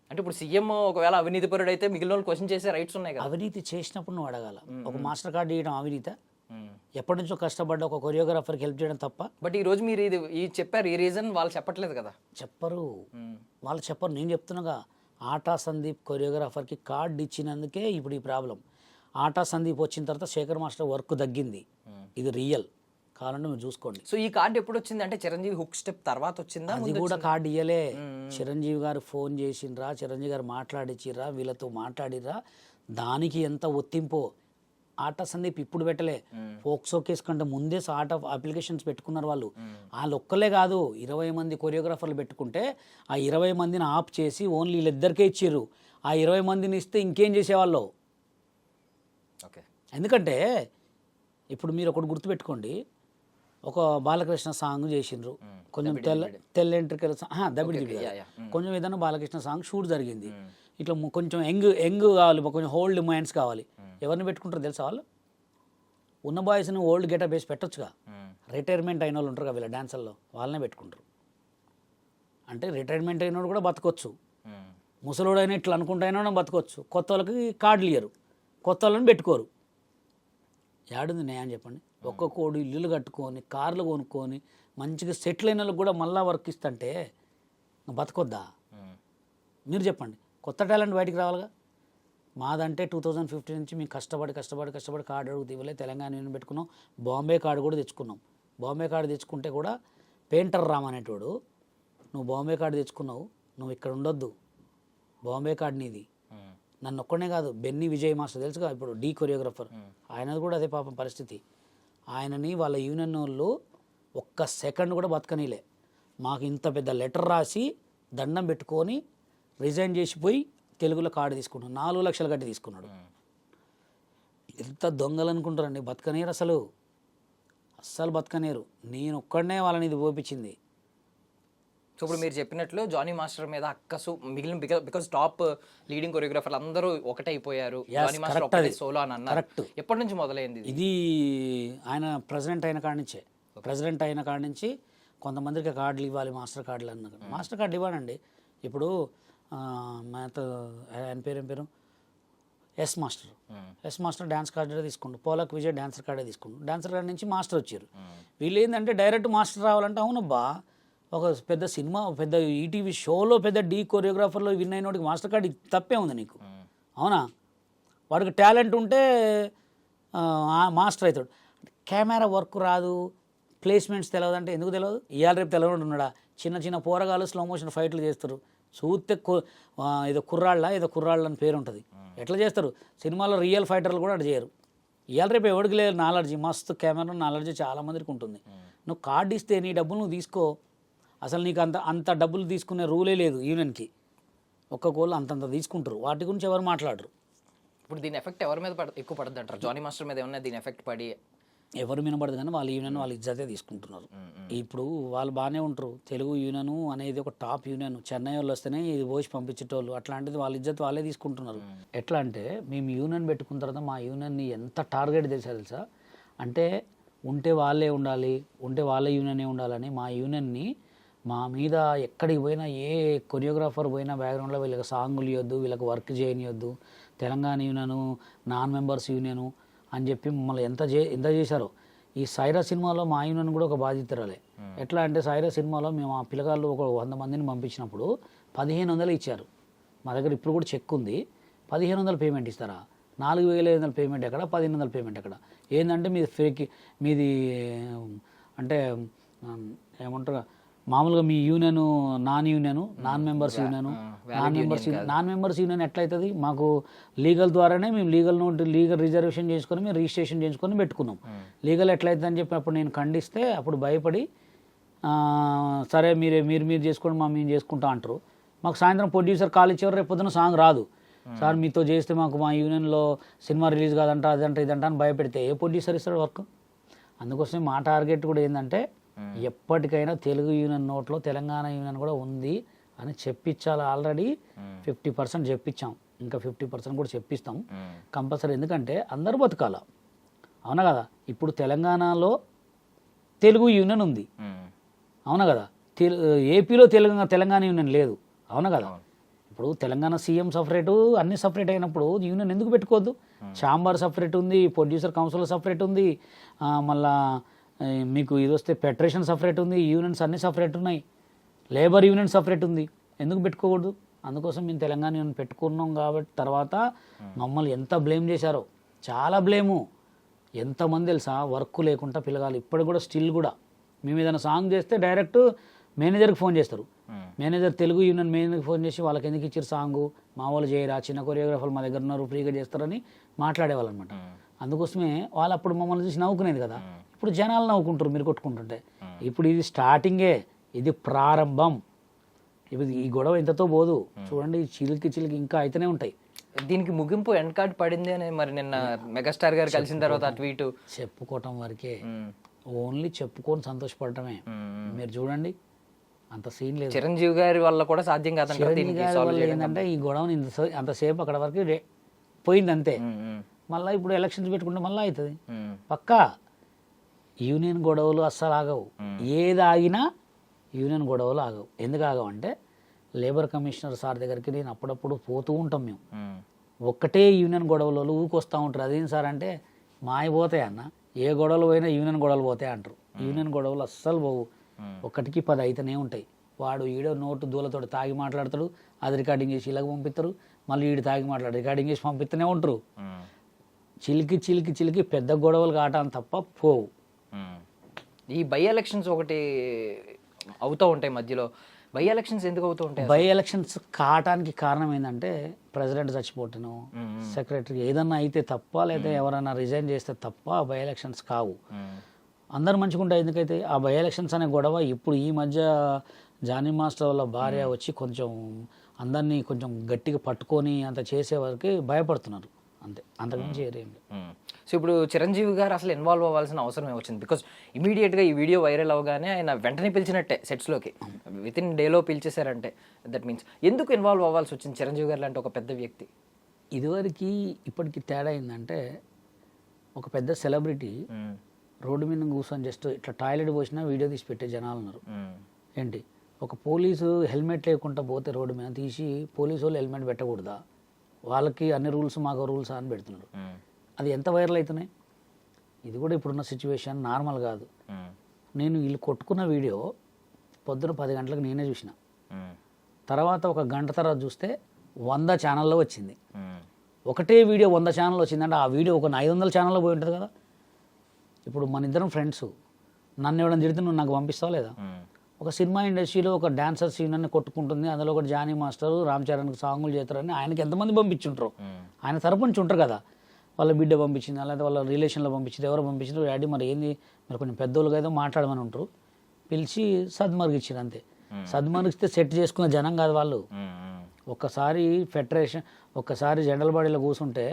అంటే ఇప్పుడు సీఎం ఒకవేళ అవినీతి పరుడు అయితే మిగిలిన వాళ్ళు క్వశ్చన్ చేసే రైట్స్ ఉన్నాయి కదా. అవినీతి చేసినప్పుడు నువ్వు అడగాల. ఒక మాస్టర్ కార్డు ఇవ్వడం అవినీత? ఎప్పటి నుంచో కష్టపడ్డ ఒక కొరియోగ్రాఫర్కి హెల్ప్ చేయడం తప్ప. బట్ ఈ రోజు మీరు ఇది చెప్పారు, ఈ రీజన్ వాళ్ళు చెప్పట్లేదు కదా. వాళ్ళు చెప్పరు, నేను చెప్తున్నాగా. ఆటా సందీప్ కొరియోగ్రాఫర్కి కార్డు ఇచ్చినందుకే ఇప్పుడు ఈ ప్రాబ్లం. ఆటా సందీప్ వచ్చిన తర్వాత శేఖర్ మాస్టర్ వర్క్ తగ్గింది. ఇది రియల్, కావాలంటే మీరు చూసుకోండి. సో ఈ కార్డు ఎప్పుడు వచ్చింది అంటే చిరంజీవి హుక్ స్టెప్ తర్వాత వచ్చిందా? అది కూడా కార్డు ఇయ్యలే. చిరంజీవి గారు ఫోన్ చేసిండ్రా, చిరంజీవి గారు మాట్లాడిచ్చిర్రా, వీళ్ళతో మాట్లాడిర్రా, దానికి ఎంత ఒత్తింపో. ఆటా సందీప్ ఇప్పుడు పెట్టలే, పోక్సో కేసు కంటే ముందే ఆట అప్లికేషన్స్ పెట్టుకున్నారు వాళ్ళు. వాళ్ళు ఒక్కలే కాదు, 20 మంది కొరియోగ్రాఫర్లు పెట్టుకుంటే ఆ 20 మందిని ఆప్ చేసి ఓన్లీ వీళ్ళిద్దరికే ఇచ్చిర్రు. ఆ 20 మందిని ఇస్తే ఇంకేం చేసేవాళ్ళు? ఎందుకంటే ఇప్పుడు మీరు ఒకటి గుర్తుపెట్టుకోండి, ఒక బాలకృష్ణ సాంగ్ చేసిండ్రు, కొంచెం తెల్ల ఎంట్రికల దబిడి కొంచెం ఏదైనా బాలకృష్ణ సాంగ్ షూట్ జరిగింది. ఇట్లా కొంచెం యంగ్ కావాలి, కొంచెం ఓల్డ్ మైండ్స్ కావాలి. ఎవరిని పెట్టుకుంటారో తెలుసా? వాళ్ళు ఉన్న బాయ్స్ని ఓల్డ్ గెటప్ వేసి పెట్టొచ్చుగా. రిటైర్మెంట్ అయిన వాళ్ళు ఉంటారు కదా వీళ్ళ డాన్సర్లో, వాళ్ళనే పెట్టుకుంటారు. అంటే రిటైర్మెంట్ అయినోడు కూడా బతకొచ్చు, ముసలోడైనా ఇట్లా అనుకుంటా అయినా బతకొచ్చు. కొత్త వాళ్ళకి కార్డులు ఇయ్యరు. కొత్త వాళ్ళని పెట్టుకోరు. ఏడుంది న్యాయం చెప్పండి? ఒక్కొక్కడు ఇల్లులు కట్టుకొని కార్లు కొనుక్కొని మంచిగా సెటిల్ అయిన వాళ్ళకి కూడా మళ్ళా వర్క్ ఇస్తుంటే బతకొద్దా? మీరు చెప్పండి. కొత్త టాలెంట్ బయటికి రావాలిగా. మాదంటే 2015 నుంచి మేము కష్టపడి కార్డు అడుగు ఇవ్వలే. తెలంగాణ యూనియన్ పెట్టుకున్నాం. బాంబే కార్డు కూడా తెచ్చుకున్నాం. బాంబే కార్డు తెచ్చుకుంటే కూడా పెయింటర్ రామ్ అనేటోడు, నువ్వు బాంబే కార్డు తెచ్చుకున్నావు, నువ్వు ఇక్కడ ఉండొద్దు, బాంబే కార్డు నీది. నన్ను ఒక్కడే కాదు, బెన్నీ విజయ్ మాస్టర్ తెలుసుగా, ఇప్పుడు డీ కొరియోగ్రాఫర్, ఆయనది కూడా అదే పాపం పరిస్థితి. ఆయనని వాళ్ళ యూనియన్ వాళ్ళు ఒక్క సెకండ్ కూడా బతకనీలే. మాకు ఇంత పెద్ద లెటర్ రాసి దండం పెట్టుకొని రిజైన్ చేసిపోయి తెలుగులో కార్డు తీసుకున్నాడు. 4 లక్షలు కట్టి తీసుకున్నాడు. ఎంత దొంగలు అనుకుంటారండి? బతకనేరు, అస్సలు బతకనేరు. నేను ఒక్కడనే వాళ్ళని ఇది ఓపించింది. సో ఇప్పుడు మీరు చెప్పినట్లు జానీ మాస్టర్ మీద అక్కసు మిగిలిన బికాస్ టాప్ లీడింగ్ కొరియోగ్రాఫర్లు అందరూ ఒకటే అయిపోయారు, జానీ మాస్టర్ ఒకటే సోలో అని అన్నారు. ఎప్పటి నుంచి మొదలైంది ఇది? ఆయన ప్రెసిడెంట్ అయిన కాడి నుంచి కొంతమందికి కార్డులు ఇవ్వాలి, మాస్టర్ కార్డులు అన్నారు. మాస్టర్ కార్డు ఇవ్వనండి. ఇప్పుడు ఆయన పేరు ఎస్ మాస్టర్ డ్యాన్స్ కార్డే తీసుకుంటు, పోలక్ విజయ్ డాన్సర్ కార్డే తీసుకుంటు. డాన్సర్ కార్డు నుంచి మాస్టర్ వచ్చారు. వీళ్ళు ఏంటంటే డైరెక్ట్ మాస్టర్ రావాలంటే అవునబ్బా, ఒక పెద్ద సినిమా, పెద్ద ఈటీవీ షోలో పెద్ద డీ కొరియోగ్రాఫర్లో విన్ అయినోడికి మాస్టర్ కార్డు తప్పే ఉంది నీకు? అవునా? వాడికి టాలెంట్ ఉంటే మాస్టర్ అవుతాడు. కెమెరా వర్క్ రాదు, ప్లేస్మెంట్స్ తెలియదు అంటే ఎందుకు తెలియదు? ఇవాళ రేపు తెలియదు ఉన్నాడా? చిన్న పోరగాళ్ళు స్లో మోషన్ ఫైట్లు చేస్తారు. చూస్తే ఏదో కుర్రాళ్ళ అని పేరు ఉంటుంది. ఎట్లా చేస్తారు? సినిమాలో రియల్ ఫైటర్లు కూడా అటు చేయరు. ఇవాళ రేపు ఎవరికి లేదు నాలెడ్జీ, మస్తు కెమెరా నాలెడ్జీ చాలామందికి ఉంటుంది. నువ్వు కార్డు ఇస్తే నీ డబ్బులు నువ్వు తీసుకో. అసలు నీకు అంత డబ్బులు తీసుకునే రూలే లేదు యూనియన్కి. ఒక్కొక్కళ్ళు అంతంత తీసుకుంటారు, వాటి గురించి ఎవరు మాట్లాడరు. ఇప్పుడు దీని ఎఫెక్ట్ ఎవరి మీద ఎక్కువ పడుతుంది అంటారు? జానీ మాస్టర్ మీద ఏమన్నా దీని ఎఫెక్ట్ పడి? ఎవరు వినబడదు కానీ వాళ్ళ యూనియన్ వాళ్ళ ఇజ్జతే తీసుకుంటున్నారు. ఇప్పుడు వాళ్ళు బాగానే ఉంటారు. తెలుగు యూనియన్ అనేది ఒక టాప్ యూనియన్. చెన్నై వాళ్ళు వస్తేనే ఇది పోసి పంపించేటోళ్ళు. అట్లాంటిది వాళ్ళ ఇజ్జత్ వాళ్ళే తీసుకుంటున్నారు. ఎట్లా అంటే మేము యూనియన్ పెట్టుకున్న తర్వాత మా యూనియన్ని ఎంత టార్గెట్ తెలుసా అంటే ఉంటే వాళ్ళే ఉండాలి, ఉంటే వాళ్ళ యూనియనే ఉండాలని మా యూనియన్ని మా మీద ఎక్కడికి పోయినా ఏ కొరియోగ్రాఫర్ పోయినా బ్యాక్గ్రౌండ్లో వీళ్ళకి సాంగులు ఇవ్వద్దు, వీళ్ళకి వర్క్ చేయనియొద్దు, Telangana union non members union అని చెప్పి మమ్మల్ని ఎంత చేశారో. ఈ సైరా సినిమాలో మా యూనియన్ కూడా ఒక బాధ్యతరాలే. ఎట్లా అంటే సైరా సినిమాలో మేము ఆ పిల్లగాళ్ళు ఒక 100 మందిని పంపించినప్పుడు 1500 ఇచ్చారు. మా దగ్గర ఇప్పుడు కూడా చెక్ ఉంది. 1500 పేమెంట్ ఇస్తారా? 4500 పేమెంట్ ఎక్కడ, 1500 పేమెంట్ ఎక్కడ? ఏంటంటే మీది అంటే ఏమంటారు, మామూలుగా మీ యూనియన్ నాన్ మెంబర్స్ యూనియన్ ఎట్లయితుంది? మాకు లీగల్ ద్వారానే మేము లీగల్ రిజర్వేషన్ చేసుకొని మేము రిజిస్ట్రేషన్ చేసుకొని పెట్టుకున్నాం. లీగల్ ఎట్లయితుంది అని చెప్పి అప్పుడు నేను ఖండిస్తే అప్పుడు భయపడి సరే మీరు చేసుకోండి, మేము చేసుకుంటా అంటారు. మాకు సాయంత్రం ప్రొడ్యూసర్ కాల్ ఇచ్చేవారు, రేపు పొద్దున సాంగ్ రాదు సార్, మీతో చేస్తే మాకు మా యూనియన్లో సినిమా రిలీజ్ కాదంట, అదంట ఇదంట అని భయపెడితే ఏ ప్రొడ్యూసర్ ఇస్తాడు వర్క్? అందుకోసమే మా టార్గెట్ కూడా ఏంటంటే ఎప్పటికైనా తెలుగు యూనియన్ నోట్లో తెలంగాణ యూనియన్ కూడా ఉంది అని చెప్పించాలి. ఆల్రెడీ 50% చెప్పించాం, ఇంకా 50% కూడా చెప్పిస్తాం కంపల్సరీ. ఎందుకంటే అందరూ బతకాల, అవునా కదా? ఇప్పుడు తెలంగాణలో తెలుగు యూనియన్ ఉంది, అవునా కదా? ఏపీలో తెలంగాణ యూనియన్ లేదు, అవునా కదా? ఇప్పుడు తెలంగాణ సీఎం సపరేటు, అన్ని సపరేట్ అయినప్పుడు యూనియన్ ఎందుకు పెట్టుకోవద్దు? ఛాంబర్ సపరేట్ ఉంది, ప్రొడ్యూసర్ కౌన్సిల్ సపరేట్ ఉంది, మళ్ళా మీకు ఇది వస్తే ఫెడరేషన్ సపరేట్ ఉంది, యూనియన్స్ అన్నీ సపరేట్ ఉన్నాయి, లేబర్ యూనియన్ సపరేట్ ఉంది. ఎందుకు పెట్టుకోకూడదు? అందుకోసం మేము తెలంగాణ యూనియన్ పెట్టుకున్నాం. కాబట్టి తర్వాత మమ్మల్ని ఎంత బ్లేమ్ చేశారో, చాలా బ్లేము. ఎంతమంది తెలుసా వర్క్ లేకుండా పిల్లగాలు ఇప్పటికి కూడా స్టిల్ కూడా మేము ఏదైనా సాంగ్ చేస్తే డైరెక్ట్ మేనేజర్కి ఫోన్ చేస్తారు. మేనేజర్ తెలుగు యూనియన్ మేనేజర్కి ఫోన్ చేసి వాళ్ళకి ఎందుకు ఇచ్చారు సాంగు, మా వాళ్ళు చేయరా, చిన్న కొరియోగ్రాఫర్లు మా దగ్గర ఉన్నారు, ఫ్రీగా చేస్తారని మాట్లాడేవాళ్ళు అనమాట. అందుకోసమే వాళ్ళు అప్పుడు మమ్మల్ని చూసి నవ్వుకునేది కదా. ఇప్పుడు జనాలు నవ్వుకుంటారు మీరు కొట్టుకుంటుంటే. ఇప్పుడు ఇది స్టార్టింగే, ఇది ప్రారంభం. ఇప్పుడు ఈ గొడవ ఇంతతో పోదు, చూడండి చిలికి ఇంకా అయితేనే ఉంటాయి. దీనికి ముగింపు ఎండ్ కార్డ్ పడింది అని మరి నిన్న మెగాస్టార్ గారు కలిసిన తర్వాత ట్వీట్ చెప్పుకోవటం వరకే, ఓన్లీ చెప్పుకొని సంతోషపడటమే. మీరు చూడండి అంత సీన్ లేదు. చిరంజీవి గారి వల్ల కూడా సాధ్యం కాదంటే ఏంటంటే ఈ గొడవని అంతసేపు అక్కడ వరకు పోయింది అంతే. మళ్ళీ ఇప్పుడు ఎలక్షన్స్ పెట్టుకుంటే మళ్ళీ అవుతుంది పక్కా. యూనియన్ గొడవలు అస్సలు ఆగవు, ఏది ఆగినా యూనియన్ గొడవలు ఆగవు. ఎందుకు ఆగవు అంటే లేబర్ కమిషనర్ సార్ దగ్గరికి నేను అప్పుడప్పుడు పోతూ ఉంటాం మేము. ఒక్కటే యూనియన్ గొడవలు ఊకొస్తూ ఉంటారు. అదేం సార్ అంటే మాయపోతాయి అన్న, ఏ గొడవలు పోయినా యూనియన్ గొడవలు పోతాయి అంటారు. యూనియన్ గొడవలు అస్సలు పోవు, ఒక్కటికి 10 అయితేనే ఉంటాయి. వాడు ఈడో నోటు దూలతో తాగి మాట్లాడతాడు, అది రికార్డింగ్ చేసి ఇలాగ పంపిస్తారు, మళ్ళీ ఈడు తాగి మాట్లాడు రికార్డింగ్ చేసి పంపిస్తూనే ఉంటారు. చిలికి చిలికి చిలికి పెద్ద గొడవలు కావటానికి తప్ప పోవు. ఈ బై ఎలక్షన్స్ ఒకటి అవుతూ ఉంటాయి మధ్యలో. బై ఎలక్షన్స్ ఎందుకు అవుతూ ఉంటాయి? బై ఎలక్షన్స్ కావటానికి కారణం ఏంటంటే ప్రెసిడెంట్ చచ్చిపోవటను, సెక్రటరీ ఏదన్నా అయితే తప్ప, లేదా ఎవరైనా రిజైన్ చేస్తే తప్ప బై ఎలక్షన్స్ కావు. అందరు మంచిగా ఉంటాయి. ఎందుకైతే ఆ బై ఎలక్షన్స్ అనే గొడవ ఇప్పుడు ఈ మధ్య జానీ మాస్టర్ వాళ్ళ భార్య వచ్చి కొంచెం అందరినీ కొంచెం గట్టిగా పట్టుకొని అంత చేసే వరకు భయపడుతున్నారు అంతే, అంతకుమించి ఏరేం లేదు. సో ఇప్పుడు చిరంజీవి గారు అసలు ఇన్వాల్వ్ అవ్వాల్సిన అవసరం వచ్చింది, బికాస్ ఇమీడియట్గా ఈ వీడియో వైరల్ అవగానే ఆయన వెంటనే పిలిచినట్టే సెట్స్లోకి, విత్ ఇన్ డేలో పిలిచేశారంటే దట్ మీన్స్ ఎందుకు ఇన్వాల్వ్ అవ్వాల్సి వచ్చింది చిరంజీవి గారు లాంటి ఒక పెద్ద వ్యక్తి? ఇదివరకు ఇప్పటికి తేడా ఏంటంటే ఒక పెద్ద సెలబ్రిటీ రోడ్డు మీద కూర్చొని జస్ట్ ఇట్లా టాయిలెట్ పోసినా వీడియో తీసి పెట్టే జనాలు ఉన్నారు. ఏంటి, ఒక పోలీసు హెల్మెట్ లేకుండా పోతే రోడ్డు మీద తీసి పోలీసు వాళ్ళు హెల్మెట్ పెట్టకూడదా, వాళ్ళకి అన్ని రూల్స్ మాకు రూల్స్ అని పెడుతున్నారు. అది ఎంత వైరల్ అవుతున్నాయి. ఇది కూడా ఇప్పుడున్న సిచ్యువేషన్ నార్మల్ కాదు. నేను వీళ్ళు కొట్టుకున్న వీడియో పొద్దున 10 గంటలకు నేనే చూసిన, తర్వాత ఒక గంట తర్వాత చూస్తే 100 ఛానల్లో వచ్చింది. ఒకటే వీడియో 100 ఛానల్ వచ్చిందంటే ఆ వీడియో ఒక 500 ఛానల్లో పోయి ఉంటుంది కదా. ఇప్పుడు మన ఇద్దరం ఫ్రెండ్స్, నన్ను ఎవడని తిడితే నువ్వు నాకు పంపిస్తావు లేదా? ఒక సినిమా ఇండస్ట్రీలో ఒక డాన్సర్ సీన్ అని కొట్టుకుంటుంది, అందులో ఒకటి జానీ మాస్టర్ రామ్ చరణ్కి సాంగులు చేస్తారని ఆయనకి ఎంతమంది పంపించుంటారు, ఆయన తరపు నుంచి ఉంటారు కదా. వాళ్ళ బిడ్డ పంపించింది, లేదా వాళ్ళ రిలేషన్లో పంపించింది, ఎవరు పంపించారు, డాడీ మరి ఏంది మరి కొంచెం పెద్దోళ్ళుగా ఏదో మాట్లాడమని ఉంటారు, పిలిచి సద్మర్గిచ్చారు అంతే. సద్మర్గిస్తే సెట్ చేసుకున్న జనం కాదు వాళ్ళు. ఒక్కసారి ఫెడరేషన్ ఒక్కసారి జనరల్ బాడీలో కూర్చుంటే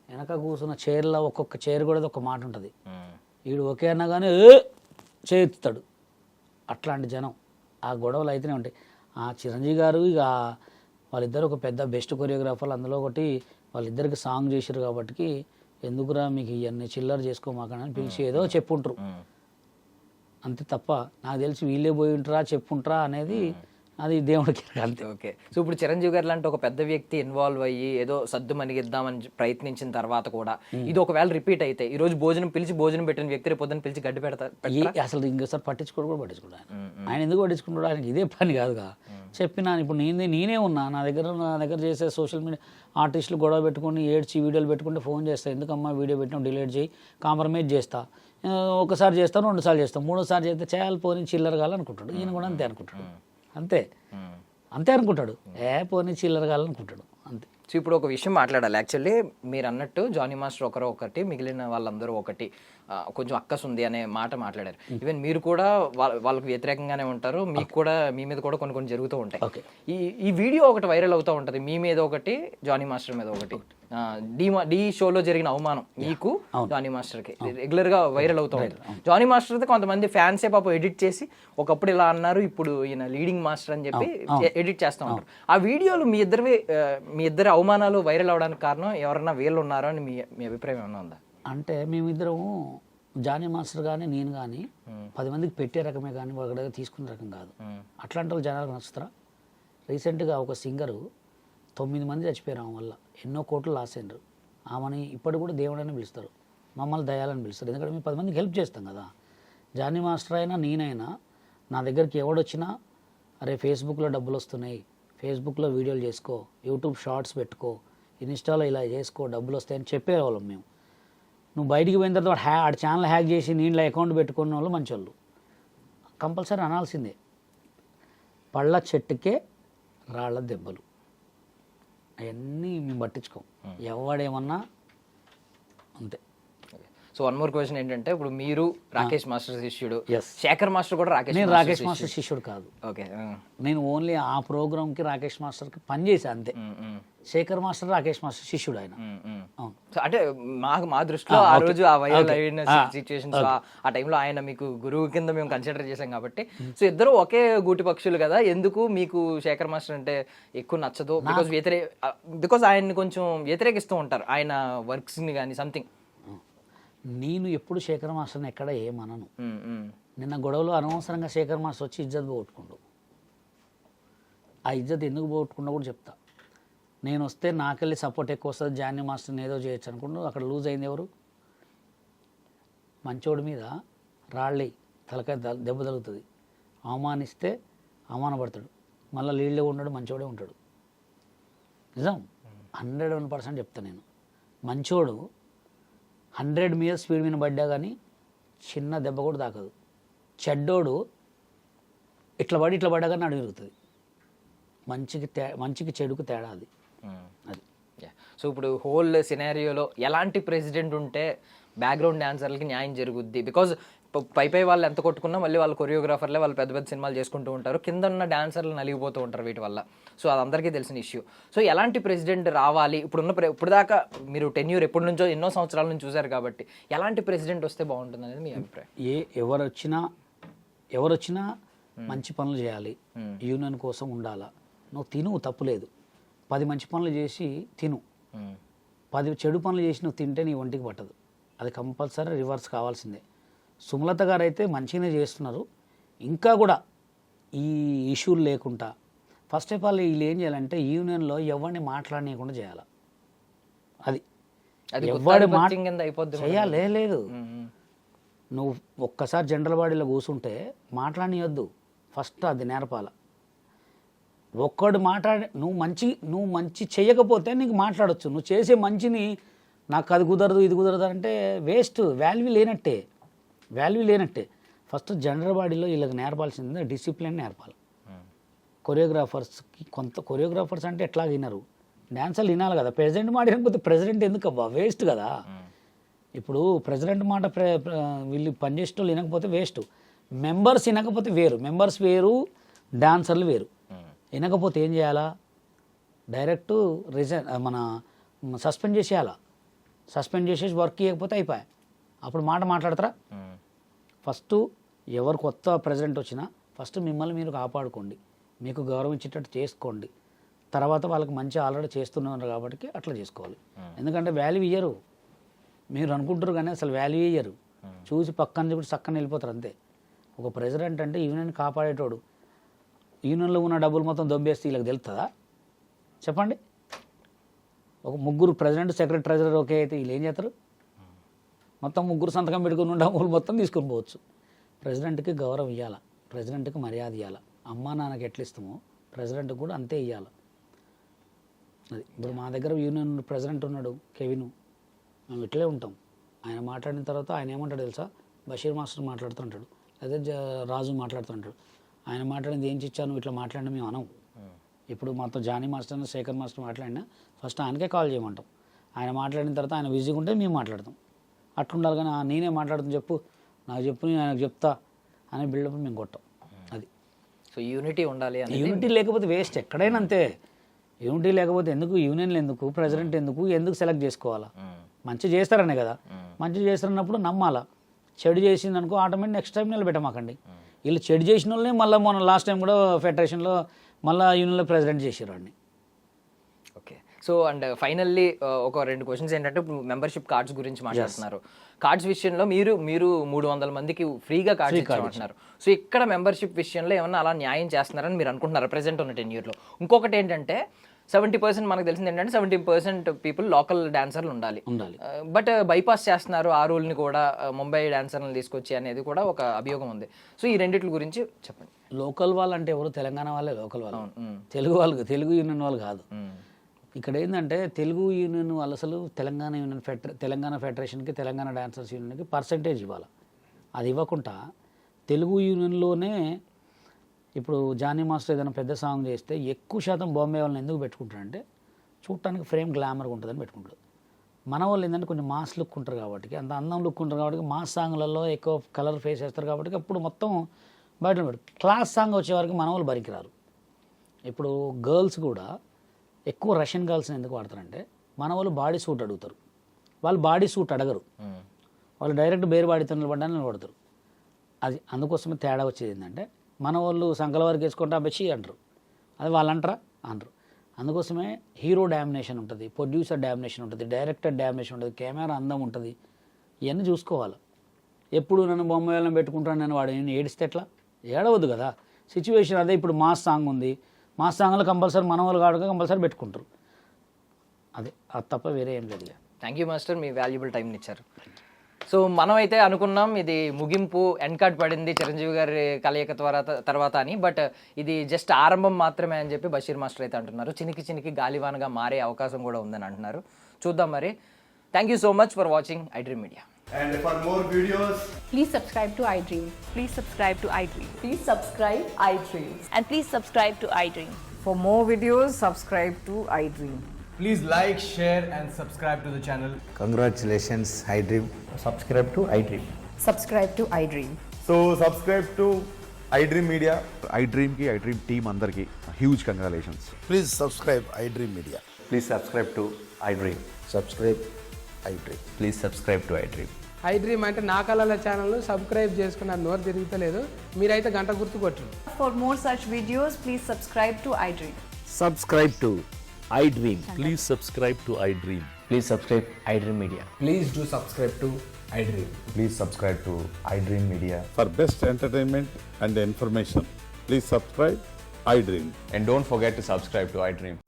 వెనక కూర్చున్న చైర్లో ఒక్కొక్క చైర్ కూడా ఒక మాట ఉంటుంది. వీడు ఒకే అన్నా కానీ చేస్తాడు. అట్లాంటి జనం ఆ గొడవలు అయితేనే ఉంటాయి. ఆ చిరంజీవి గారు ఇక వాళ్ళిద్దరు ఒక పెద్ద బెస్ట్ కొరియోగ్రాఫర్లు, అందులో ఒకటి వాళ్ళిద్దరికి సాంగ్ చేసారు కాబట్టి ఎందుకురా మీకు ఇవన్నీ చిల్లర చేసుకోమాకని పిలిచి ఏదో చెప్పుంటారు అంతే తప్ప నాకు తెలిసి వీళ్ళే పోయి ఉంటారా చెప్పుంటారా అనేది అది దేవుడికి అంతే. ఓకే, సో ఇప్పుడు చిరంజీవి గారు లాంటి ఒక పెద్ద వ్యక్తి ఇన్వాల్వ్ అయ్యి ఏదో సద్దు మణిగిద్దామని ప్రయత్నించిన తర్వాత కూడా ఇది ఒకవేళ రిపీట్ అయితే ఈ రోజు భోజనం పెట్టిన వ్యక్తి రేపు పొద్దున పిలిచి గడ్డి పెడతారు అసలు ఇంకోసారి పట్టించుకుంటాడు ఆయన ఎందుకు పట్టించుకుంటాడు, ఆయనకి ఇదే పని కాదుగా. చెప్పినా ఇప్పుడు నేనే ఉన్నా, నా దగ్గర చేసే సోషల్ మీడియా ఆర్టిస్టులు గొడవ పెట్టుకుని ఏడ్చి వీడియోలు పెట్టుకుంటే ఫోన్ చేస్తా, ఎందుకమ్మా వీడియో పెట్టినా డిలీట్ చేయి, కాంప్రమైజ్ చేస్తా, ఒకసారి చేస్తాను 2 సార్లు చేస్తాను 3వ సారి చేస్తే చేయాలి పోనీ చిల్లర కావాలనుకుంటాడు. ఈయన కూడా అంతే అనుకుంటాడు, అంతే అనుకుంటాడు, పోనీ చిల్లర కావాలనుకుంటాడు అంతే. సో ఇప్పుడు ఒక విషయం మాట్లాడాలి. యాక్చువల్లీ మీరు అన్నట్టు జానీ మాస్టర్ ఒకటి, మిగిలిన వాళ్ళందరూ ఒకటి, కొంచెం అక్కస్ ఉంది అనే మాట మాట్లాడారు. ఈవెన్ మీరు కూడా వాళ్ళకి వ్యతిరేకంగానే ఉంటారు, మీకు కూడా మీ మీద కూడా కొన్ని జరుగుతూ ఉంటాయి. ఈ వీడియో ఒకటి వైరల్ అవుతూ ఉంటుంది, మీ మీద ఒకటి, జానీ మాస్టర్ మీద ఒకటి. డి షోలో జరిగిన అవమానం మీకు జానీ మాస్టర్కి రెగ్యులర్ గా వైరల్ అవుతూ ఉంటుంది. జానీ మాస్టర్ అయితే కొంతమంది ఫ్యాన్సే పాపం ఎడిట్ చేసి ఒకప్పుడు ఇలా అన్నారు, ఇప్పుడు ఈయన లీడింగ్ మాస్టర్ అని చెప్పి ఎడిట్ చేస్తూ ఉంటారు. ఆ వీడియోలు మీ ఇద్దరి అవమానాలు వైరల్ అవడానికి కారణం ఎవరన్నా వీళ్ళు ఉన్నారో అని మీ అభిప్రాయం ఏమన్నా ఉందా? అంటే మేమిద్దరము జానీ మాస్టర్ కానీ నేను కానీ 10 మందికి పెట్టే రకమే కానీ వాళ్ళ దగ్గర తీసుకునే రకం కాదు. అట్లాంటి వాళ్ళు జనాలకు నచ్చుతారా? రీసెంట్గా ఒక సింగరు 9 మంది చచ్చిపోయారు ఆమె వల్ల, ఎన్నో కోట్లు లాస్ అయినారు. ఆమెని ఇప్పటికి కూడా దేవుడని పిలుస్తారు, మమ్మల్ని దయాలని పిలుస్తారు, ఎందుకంటే మేము 10 మందికి హెల్ప్ చేస్తాం కదా. జానీ మాస్టర్ అయినా నేనైనా నా దగ్గరికి ఎవడొచ్చినా అరే ఫేస్బుక్లో డబ్బులు వస్తున్నాయి, ఫేస్బుక్లో వీడియోలు చేసుకో, యూట్యూబ్ షార్ట్స్ పెట్టుకో, ఇన్స్టాలో ఇలా చేసుకో డబ్బులు వస్తాయని చెప్పేవాళ్ళం మేము. నువ్వు బయటికి పోయిన తర్వాత ఆడ ఛానల్ హ్యాక్ చేసి నీళ్ళ అకౌంట్ పెట్టుకున్న వాళ్ళు మంచోళ్ళు, కంపల్సరీ అనాల్సిందే. పళ్ళ చెట్టుకే రాళ్ళ దెబ్బలు, అవన్నీ మేము పట్టించుకోం, ఎవడేమన్నా అంతే. సో వన్ మోర్ క్వశ్చన్ ఏంటంటే, ఇప్పుడు మీరు రాకేష్ మాస్టర్ శిష్యుడు, శేఖర్ మాస్టర్ కూడా నేను రాకేష్ మాస్టర్ శిష్యుడు కాదు. ఓకే, నేను ఓన్లీ ఆ ప్రోగ్రామ్కి రాకేష్ మాస్టర్కి పనిచేసా అంతే. శేఖర్ మాస్టర్ రాకేష్ మాస్టర్ శిష్యుడు ఆయన. అంటే మా దృష్టిలో ఆ రోజు ఆ వైరల్ అయిన సిచ్యువేషన్స్ ఆ టైంలో ఆయన మీకు గురువు కింద మేము కన్సిడర్ చేసాం కాబట్టి, సో ఇద్దరు ఒకే గూటి పక్షులు కదా, ఎందుకు మీకు శేఖర్ మాస్టర్ అంటే ఎక్కువ నచ్చదు? బికాజ్ ఆయన్ని కొంచెం వ్యతిరేకిస్తూ ఉంటారు ఆయన వర్క్స్ని కానీ సంథింగ్. నేను ఎప్పుడు శేఖర్ మాస్టర్ని ఎక్కడ ఏమనను. నిన్న గొడవలో అనవసరంగా శేఖర్ మాస్టర్ వచ్చి ఇజ్జత్ పోగొట్టుకుండు. ఆ ఇజ్జత్ ఎందుకు పోగొట్టుకున్నా కూడా చెప్తా. నేను వస్తే నాకెళ్ళి సపోర్ట్ ఎక్కువ వస్తుంది, జానీ మాస్టర్ని ఏదో చేయొచ్చు అనుకుంటూ అక్కడ లూజ్ అయింది ఎవరు? మంచోడి మీద రాళ్ళి తలకాయ దెబ్బ తగులుతుంది, అవమానిస్తే అవమానపడతాడు, మళ్ళీ లీడ్లో ఉన్నాడు, మంచోడే ఉంటాడు. నిజం, 101% చెప్తాను నేను. మంచోడు 100 మీద స్పీడ్ మీద పడ్డా కానీ చిన్న దెబ్బ కూడా తాకదు. చెడ్డోడు ఇట్లా పడ్డా కానీ నడుము విరుగుతుంది. మంచికి చెడుకు తేడా అది. అది సో ఇప్పుడు హోల్ సినారియోలో ఎలాంటి ప్రెసిడెంట్ ఉంటే బ్యాక్గ్రౌండ్ డాన్సర్లకి న్యాయం జరుగుద్ది? బికాజ్ పై వాళ్ళు ఎంత కొట్టుకున్నా మళ్ళీ వాళ్ళు కొరియోగ్రాఫర్లే వాళ్ళు పెద్ద పెద్ద సినిమాలు చేసుకుంటూ ఉంటారు, కింద ఉన్న డాన్సర్లు నలిగిపోతూ ఉంటారు వీటి వల్ల. సో అది అందరికీ తెలిసిన ఇష్యూ. సో ఎలాంటి ప్రెసిడెంట్ రావాలి? ఇప్పుడు దాకా మీరు టెన్యూర్ ఎప్పటి నుంచో ఎన్నో సంవత్సరాల నుంచి చూశారు కాబట్టి ఎలాంటి ప్రెసిడెంట్ వస్తే బాగుంటుంది అనేది మీ అభిప్రాయం? ఎవరు వచ్చినా మంచి పనులు చేయాలి, యూనియన్ కోసం ఉండాలా. నువ్వు తిను, తప్పులేదు. 10 మంచి పనులు చేసి తిను, 10 చెడు పనులు చేసి నువ్వు తింటే నీ ఒంటికి పట్టదు. అది కంపల్సరీ రివర్స్ కావాల్సిందే. సుమలత గారు అయితే మంచిగానే చేస్తున్నారు. ఇంకా కూడా ఈ ఇష్యూలు లేకుండా ఫస్ట్ ఆఫ్ ఆల్ వీళ్ళు ఏం చేయాలంటే యూనియన్లో ఎవరిని మాట్లాడనీయకుండా చేయాలి. అది ఎవరి చేయాలే లేదు. నువ్వు ఒక్కసారి జనరల్ బాడీలో కూర్చుంటే మాట్లాడనియొద్దు, ఫస్ట్ అది నేర్పాల. ఒక్కడు నువ్వు మంచి చేయకపోతే నీకు మాట్లాడొచ్చు. నువ్వు చేసే మంచిని నాకు అది కుదరదు ఇది కుదరదు అంటే వేస్ట్, వాల్యూ లేనట్టే. ఫస్ట్ జనరల్ బాడీలో వీళ్ళకి నేర్పాల్సింది డిసిప్లిన్ నేర్పాలి. కొరియోగ్రాఫర్స్ అంటే ఎట్లా వినరు, డాన్సర్లు వినాలి కదా. ప్రెసిడెంట్ మాట వినకపోతే ప్రెసిడెంట్ ఎందుకు అబ్బా, వేస్ట్ కదా. ఇప్పుడు ప్రెసిడెంట్ మాట వీళ్ళు పనిచేసే వాళ్ళు వినకపోతే వేస్ట్. మెంబర్స్ వినకపోతే వేరు, మెంబర్స్ వేరు, డాన్సర్లు వేరు. వినకపోతే ఏం చేయాలా? డైరెక్ట్ సస్పెండ్ చేసేయాలా. సస్పెండ్ చేసేసి వర్క్ చేయకపోతే అయిపోయా, అప్పుడు మాట్లాడతారా? ఫస్ట్ ఎవరు కొత్త ప్రెసిడెంట్ వచ్చినా ఫస్ట్ మిమ్మల్ని మీరు కాపాడుకోండి, మీకు గౌరవం ఇచ్చేటట్టు చేసుకోండి. తర్వాత వాళ్ళకి మంచి ఆల్రెడీ చేస్తున్నారు కాబట్టి అట్లా చేసుకోవాలి. ఎందుకంటే వాల్యూ ఇయ్యరు, మీరు అనుకుంటారు కానీ అసలు వాల్యూ ఇయ్యరు. చూసి పక్కన కూడా చక్కన వెళ్ళిపోతారు అంతే. ఒక ప్రెసిడెంట్ అంటే యూనియన్ కాపాడేటోడు. యూనియన్లో ఉన్న డబ్బులు మొత్తం దొబ్బేస్తే వీళ్ళకి తెలుస్తుందా? చెప్పండి. ఒక ముగ్గురు ప్రెసిడెంట్, సెక్రటరీ, ట్రెజరర్ ఓకే అయితే వీళ్ళు ఏం చేస్తారు? మొత్తం ముగ్గురు సంతకం పెట్టుకుని డబ్బులు మొత్తం తీసుకొని పోవచ్చు. ప్రెసిడెంట్కి గౌరవం ఇవ్వాలి, ప్రెసిడెంట్కి మర్యాద ఇవ్వాలి. అమ్మా నాన్నకి ఎట్లా ఇస్తామో ప్రెసిడెంట్కి కూడా అంతే ఇవ్వాలి. అది ఇప్పుడు మా దగ్గర యూనియన్ ప్రెసిడెంట్ ఉన్నాడు కెవిన్, మేము ఇట్లే ఉంటాం. ఆయన మాట్లాడిన తర్వాత ఆయన ఏమంటాడు తెలుసా? బషీర్ మాస్టర్ మాట్లాడుతుంటాడు, అదే రాజు మాట్లాడుతుంటాడు. ఆయన మాట్లాడింది ఏం చిచ్చాను ఇట్లా మాట్లాడినా మేము అనం. ఇప్పుడు మాతో జానీ మాస్టర్, శేఖర్ మాస్టర్ మాట్లాడినా ఫస్ట్ ఆయనకే కాల్ చేయమంటాం. ఆయన మాట్లాడిన తర్వాత ఆయన బిజీగా ఉంటే మేము మాట్లాడతాం. అట్లుండాలి కానీ నేనే మాట్లాడుతాను చెప్పు, నాకు చెప్పు, నేను ఆయనకు చెప్తా అనే బిల్డప్ మేము కొట్టాం. అది. సో యూనిటీ ఉండాలి. యూనిటీ లేకపోతే వేస్ట్, ఎక్కడైనా అంతే. యూనిటీ లేకపోతే ఎందుకు యూనియన్లు, ఎందుకు ప్రెసిడెంట్, ఎందుకు సెలెక్ట్ చేసుకోవాలా? మంచి చేస్తారనే కదా. మంచి చేస్తారన్నప్పుడు నమ్మాలా. చెడు చేసింది అనుకో ఆటోమేటిక్ నెక్స్ట్ టైం నిలబెట్టమాకండి. వీళ్ళు చెడు చేసిన వాళ్ళని మళ్ళీ మొన్న లాస్ట్ టైం కూడా ఫెడరేషన్లో మళ్ళీ యూనియన్లో ప్రెసిడెంట్ చేసారు వాడిని. ఓకే. సో అండ్ ఫైనల్లీ ఒక 2 క్వశ్చన్స్ ఏంటంటే, ఇప్పుడు మెంబర్షిప్ కార్డ్స్ గురించి మాట్లాడుతున్నారు. కార్డ్స్ విషయంలో మీరు 300 మందికి ఫ్రీగా కార్డ్స్ ఇచ్చామంటున్నారు. సో ఇక్కడ మెంబర్షిప్ విషయంలో ఏమన్నా అలా న్యాయం చేస్తున్నారని మీరు అనుకుంటున్నారు ప్రెసెంట్ ఉన్న టెన్యూర్లో? ఇంకొకటి ఏంటంటే 70% మనకు తెలిసింది ఏంటంటే 70% పీపుల్ లోకల్ డాన్సర్లు ఉండాలి. బట్ బైపాస్ చేస్తున్నారు ఆ రూల్ని కూడా, ముంబై డాన్సర్లను తీసుకొచ్చి అనేది కూడా ఒక అభియోగం ఉంది. సో ఈ రెండిట్ల గురించి చెప్పండి. లోకల్ వాళ్ళు అంటే ఎవరు? తెలంగాణ వాళ్ళే లోకల్ వాళ్ళు, తెలుగు యూనియన్ వాళ్ళు కాదు. ఇక్కడ ఏంటంటే తెలుగు యూనియన్ వాళ్ళు అసలు తెలంగాణ ఫెడరేషన్కి, తెలంగాణ డాన్సర్స్ యూనియన్కి పర్సంటేజ్ ఇవ్వాలి. అది ఇవ్వకుండా తెలుగు యూనియన్లోనే ఇప్పుడు జానీ మాస్టర్ ఏదైనా పెద్ద సాంగ్ చేస్తే ఎక్కువ శాతం బాంబే వాళ్ళని ఎందుకు పెట్టుకుంటారంటే చూడటానికి ఫ్రేమ్ గ్లామర్గా ఉంటుందని పెట్టుకుంటారు. మన వాళ్ళు ఏంటంటే కొంచెం మాస్ లుక్ ఉంటారు కాబట్టి, అంత అందం లుక్ ఉంటారు కాబట్టి, మాస్ సాంగ్లలో ఎక్కువ కలర్ ఫేస్ చేస్తారు కాబట్టి అప్పుడు మొత్తం బయట పెడతారు. క్లాస్ సాంగ్ వచ్చేవారికి మన వాళ్ళు బరికిరారు. ఇప్పుడు గర్ల్స్ కూడా ఎక్కువ రష్యన్ గర్ల్స్ని ఎందుకు వాడతారంటే మన వాళ్ళు బాడీ సూట్ అడుగుతారు, వాళ్ళు బాడీ సూట్ అడగరు. వాళ్ళు డైరెక్ట్ బేరు బాడీతో నిలబడ్డాన్ని నిలబడతారు. అది అందుకోసమే తేడా వచ్చేది ఏంటంటే మన వాళ్ళు సంకల వరకు వేసుకుంటే అబ్బచ్చి అంటారు, అది వాళ్ళు అంటారా అనరు. అందుకోసమే హీరో డామినేషన్ ఉంటుంది, ప్రొడ్యూసర్ డామినేషన్ ఉంటుంది, డైరెక్టర్ డామినేషన్ ఉంటుంది, కెమెరా అందం ఉంటుంది. ఇవన్నీ చూసుకోవాలి. ఎప్పుడు నన్ను బొమ్మ వేళ్ళని పెట్టుకుంటాను నేను వాడు నేను ఏడిస్తే ఎట్లా? ఏడవద్దు కదా. సిచ్యువేషన్ అదే. ఇప్పుడు మాస్ సాంగ్ ఉంది, మాస్ సాంగ్లో కంపల్సరీ మన వాళ్ళు కాడుగా కంపల్సరీ పెట్టుకుంటారు. అదే అది తప్ప వేరే ఏం లేదు ఇక. Thank you master, me valuable టైంని ఇచ్చారు. సో మనం అయితే అనుకున్నాం ఇది ముగింపు, ఎండ్ కార్డ్ పడింది చిరంజీవి గారి కలయిక తర్వాత అని, బట్ ఇది జస్ట్ ఆరంభం మాత్రమే అని చెప్పి బషీర్ మాస్టర్ అయితే అంటున్నారు. చినికి గాలివానగా మారే అవకాశం కూడా ఉందని అంటున్నారు. చూద్దాం మరి. Thank you so much for watching iDream Media. And for more videos, Please subscribe to iDream. Please subscribe to iDream. Please subscribe iDream. And please subscribe to iDream. For more videos, subscribe to iDream. please like, share, and subscribe to the channel. Congratulations, iDream. subscribe to iDream. Subscribe to iDream. So subscribe to iDream Media. iDream ki iDream team andarki huge congratulations. Please subscribe iDream Media. Please subscribe to iDream. Subscribe iDream. Please subscribe to iDream. iDream అంటే నా కళల channel subscribe చేసుకున్న నోరు తిరుగుతలేదు, మీరైతే గంట గుర్తు కొట్టండి. For more such videos, please subscribe to iDream. Subscribe to iDream. Please subscribe to iDream. Please subscribe iDream Media. Please do subscribe to iDream. Please subscribe to iDream Media. For best entertainment and information, please subscribe iDream. And don't forget to subscribe to iDream.